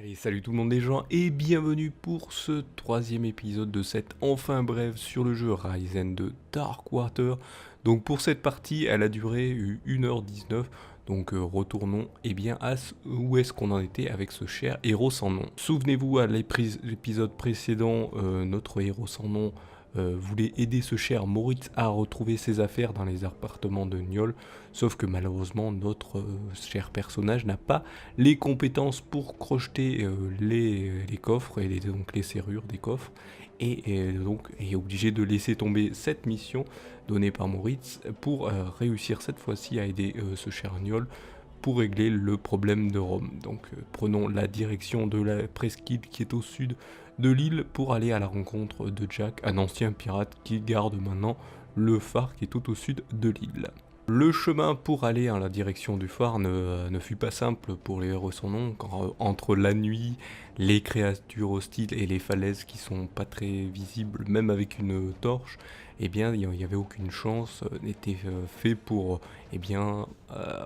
Allez, salut tout le monde les gens et bienvenue pour ce troisième épisode de cette enfin brève sur le jeu Ryzen de Darkwater. Donc pour cette partie, elle a duré 1h19, donc retournons bien où est-ce qu'on en était avec ce cher héros sans nom. Souvenez-vous à l'épisode précédent, notre héros sans nom voulait aider ce cher Moritz à retrouver ses affaires dans les appartements de Niol, sauf que malheureusement notre cher personnage n'a pas les compétences pour crocheter les coffres et donc les serrures des coffres et donc est obligé de laisser tomber cette mission donnée par Moritz pour réussir cette fois-ci à aider ce cher Niol pour régler le problème de Rome. Donc prenons la direction de la presqu'île qui est au sud de l'île pour aller à la rencontre de Jack, un ancien pirate qui garde maintenant le phare qui est tout au sud de l'île. Le chemin pour aller en la direction du phare ne fut pas simple pour les héros sans nom, car entre la nuit, les créatures hostiles et les falaises qui sont pas très visibles, même avec une torche, eh bien il n'y avait aucune chance, n'était fait pour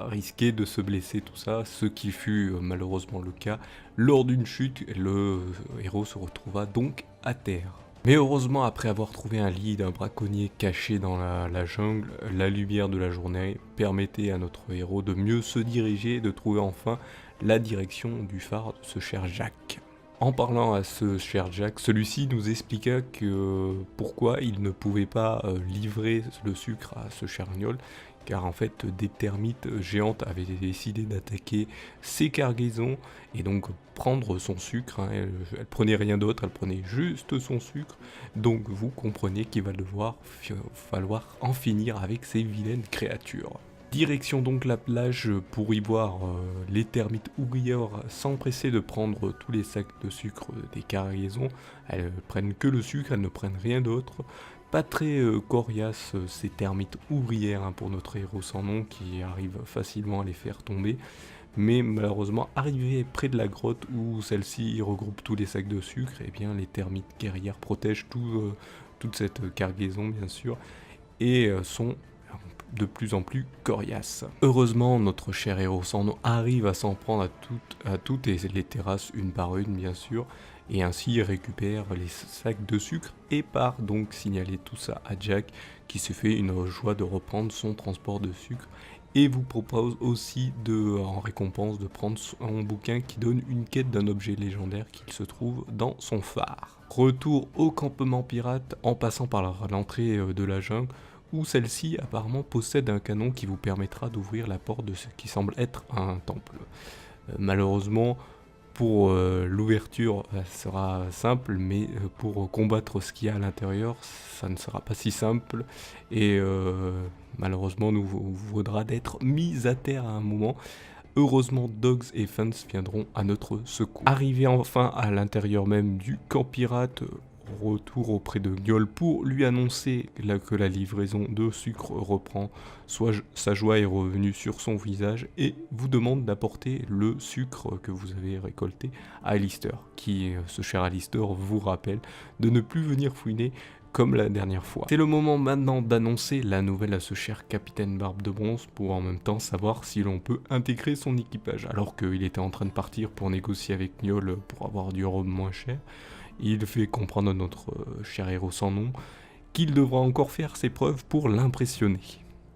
risquer de se blesser, tout ça, ce qui fut malheureusement le cas. Lors d'une chute, le héros se retrouva donc à terre. Mais heureusement, après avoir trouvé un lit d'un braconnier caché dans la jungle, la lumière de la journée permettait à notre héros de mieux se diriger et de trouver enfin la direction du phare de ce cher Jack. En parlant à ce cher Jack, celui-ci nous expliqua que pourquoi il ne pouvait pas livrer le sucre à ce cher Niol, car en fait des termites géantes avaient décidé d'attaquer ses cargaisons et donc prendre son sucre, hein. Elle prenait rien d'autre, elle prenait juste son sucre, donc vous comprenez qu'il va falloir en finir avec ces vilaines créatures. Direction donc la plage pour y voir les termites ouvrières s'empresser de prendre tous les sacs de sucre des cargaisons. Elles prennent que le sucre, elles ne prennent rien d'autre. Pas très coriaces ces termites ouvrières, hein, pour notre héros sans nom qui arrive facilement à les faire tomber. Mais malheureusement, arrivé près de la grotte où celle-ci regroupe tous les sacs de sucre, eh bien les termites guerrières protègent toute cette cargaison bien sûr et sont de plus en plus coriace. Heureusement, notre cher héros sans nom arrive à s'en prendre à toutes les terrasses une par une bien sûr, et ainsi récupère les sacs de sucre et part donc signaler tout ça à Jack qui se fait une joie de reprendre son transport de sucre et vous propose aussi en récompense de prendre son bouquin qui donne une quête d'un objet légendaire qu'il se trouve dans son phare. Retour au campement pirate en passant par l'entrée de la jungle où celle-ci apparemment possède un canon qui vous permettra d'ouvrir la porte de ce qui semble être un temple. Malheureusement, pour l'ouverture, ça sera simple, mais pour combattre ce qu'il y a à l'intérieur, ça ne sera pas si simple, et malheureusement, nous vaudra d'être mis à terre à un moment. Heureusement, Dogs et Fans viendront à notre secours. Arrivé enfin à l'intérieur même du camp pirate, retour auprès de Niol pour lui annoncer que la livraison de sucre reprend, sa joie est revenue sur son visage et vous demande d'apporter le sucre que vous avez récolté à Alistair, qui, ce cher Alistair, vous rappelle de ne plus venir fouiner comme la dernière fois. C'est le moment maintenant d'annoncer la nouvelle à ce cher capitaine Barbe de Bronze pour en même temps savoir si l'on peut intégrer son équipage. Alors qu'il était en train de partir pour négocier avec Niol pour avoir du rhum moins cher, il fait comprendre à notre cher héros sans nom qu'il devra encore faire ses preuves pour l'impressionner.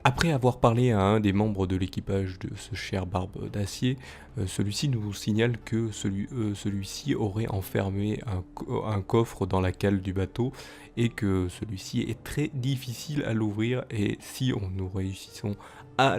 Après avoir parlé à un des membres de l'équipage de ce cher Barbe d'Acier, celui-ci nous signale que celui-ci aurait enfermé un coffre dans la cale du bateau et que celui-ci est très difficile à l'ouvrir, et si nous réussissons à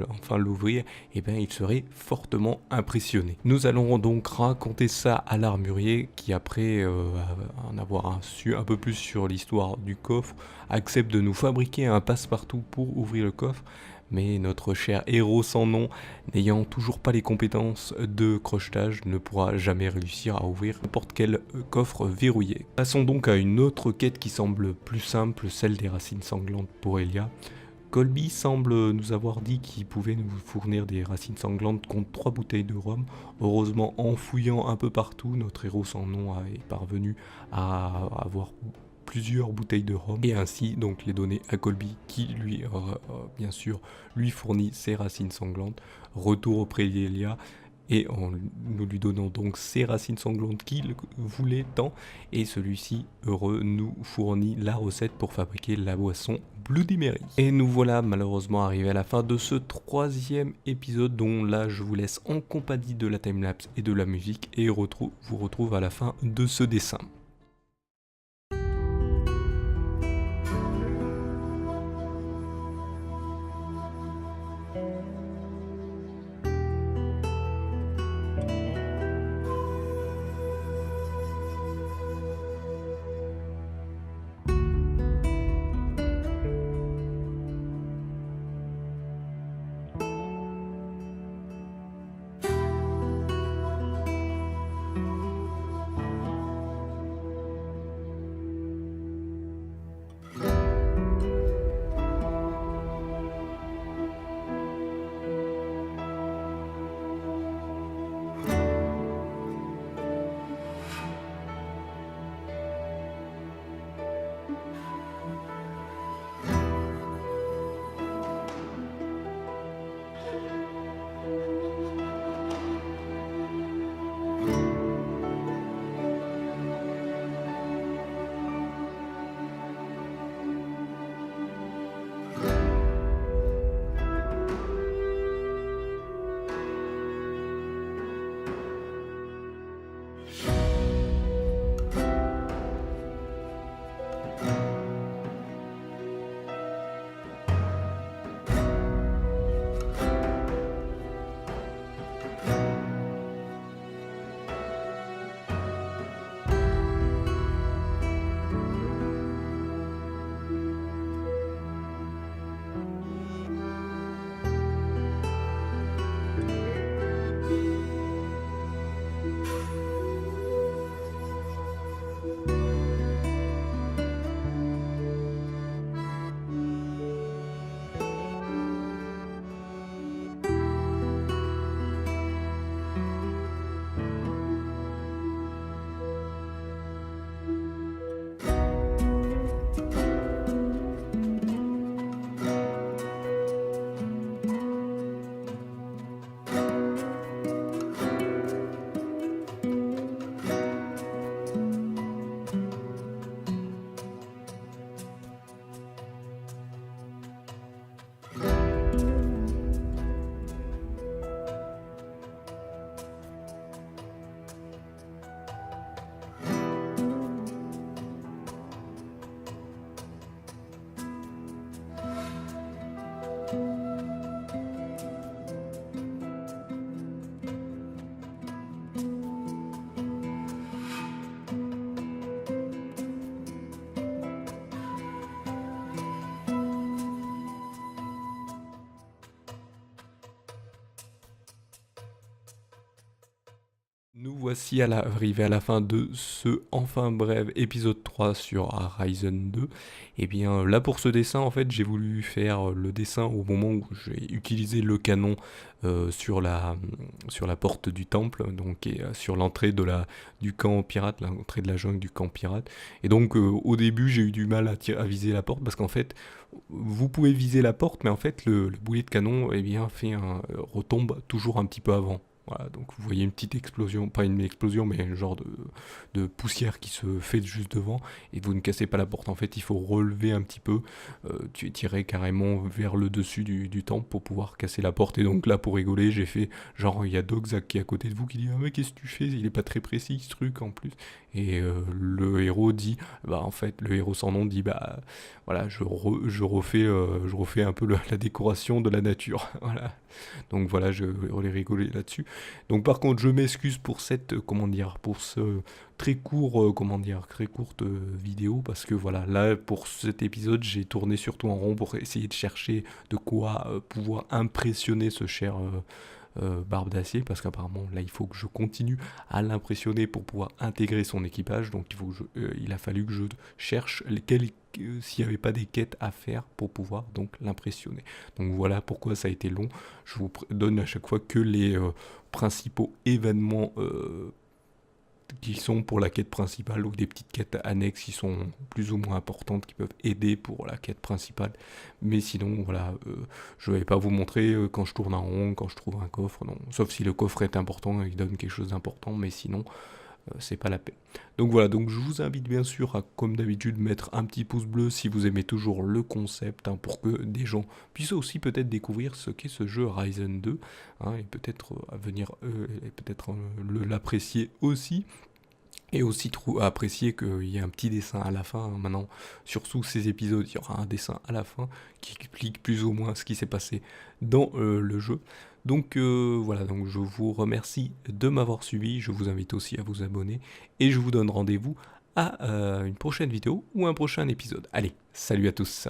enfin l'ouvrir, eh bien il serait fortement impressionné. Nous allons donc raconter ça à l'armurier qui, après en avoir su un peu plus sur l'histoire du coffre, accepte de nous fabriquer un passe-partout pour ouvrir le coffre. Mais notre cher héros sans nom, n'ayant toujours pas les compétences de crochetage, ne pourra jamais réussir à ouvrir n'importe quel coffre verrouillé. Passons donc à une autre quête qui semble plus simple, celle des racines sanglantes pour Elia. Colby semble nous avoir dit qu'il pouvait nous fournir des racines sanglantes contre 3 bouteilles de rhum. Heureusement, en fouillant un peu partout, notre héros sans nom est parvenu à avoir plusieurs bouteilles de rhum et ainsi donc les donner à Colby qui lui bien sûr lui fournit ses racines sanglantes. Retour auprès d'Elia et en nous lui donnant donc ses racines sanglantes qu'il voulait tant, et celui-ci, heureux, nous fournit la recette pour fabriquer la boisson Bloody Mary. Et nous voilà malheureusement arrivés à la fin de ce troisième épisode, dont là je vous laisse en compagnie de la timelapse et de la musique, et vous retrouve à la fin de ce dessin. Nous voici arrivés à la fin de ce enfin bref épisode 3 sur Ryzen 2. Et bien là pour ce dessin, en fait, j'ai voulu faire le dessin au moment où j'ai utilisé le canon sur la porte du temple, donc et, sur l'entrée du camp pirate, l'entrée de la jungle du camp pirate. Et donc au début j'ai eu du mal à viser la porte, parce qu'en fait vous pouvez viser la porte, mais en fait le boulet de canon, eh bien, retombe toujours un petit peu avant. Voilà, donc vous voyez une petite explosion, pas une explosion, mais un genre de poussière qui se fait juste devant, et vous ne cassez pas la porte. En fait, il faut relever un petit peu, tu es tiré carrément vers le dessus du temple pour pouvoir casser la porte. Et donc là, pour rigoler, j'ai fait genre, il y a Dogzak qui est à côté de vous qui dit: ah mais qu'est-ce que tu fais, il est pas très précis ce truc en plus. Et le héros dit, bah en fait, le héros sans nom dit, bah voilà, je refais un peu la décoration de la nature. Voilà. Donc voilà, je vais rigoler là-dessus. Donc par contre, je m'excuse pour cette, comment dire, pour ce très court, très courte vidéo, parce que voilà, là pour cet épisode, j'ai tourné surtout en rond pour essayer de chercher de quoi pouvoir impressionner ce cher Barbe d'Acier, parce qu'apparemment là il faut que je continue à l'impressionner pour pouvoir intégrer son équipage. Donc il a fallu que je cherche s'il n'y avait pas des quêtes à faire pour pouvoir donc l'impressionner. Donc voilà pourquoi ça a été long. Je vous donne à chaque fois que les principaux événements qui sont pour la quête principale ou des petites quêtes annexes qui sont plus ou moins importantes, qui peuvent aider pour la quête principale. Mais sinon, voilà, je ne vais pas vous montrer quand je tourne en rond, quand je trouve un coffre, non. Sauf si le coffre est important, il donne quelque chose d'important, mais sinon, c'est pas la peine. Donc voilà, donc je vous invite bien sûr à, comme d'habitude, mettre un petit pouce bleu si vous aimez toujours le concept, hein, pour que des gens puissent aussi peut-être découvrir ce qu'est ce jeu Ryzen 2, hein, et peut-être à venir et peut-être l'apprécier aussi. Et aussi apprécier qu'il y ait un petit dessin à la fin, hein. Maintenant, sur tous ces épisodes, il y aura un dessin à la fin qui explique plus ou moins ce qui s'est passé dans le jeu. Donc voilà, donc je vous remercie de m'avoir suivi, je vous invite aussi à vous abonner et je vous donne rendez-vous à une prochaine vidéo ou un prochain épisode. Allez, salut à tous.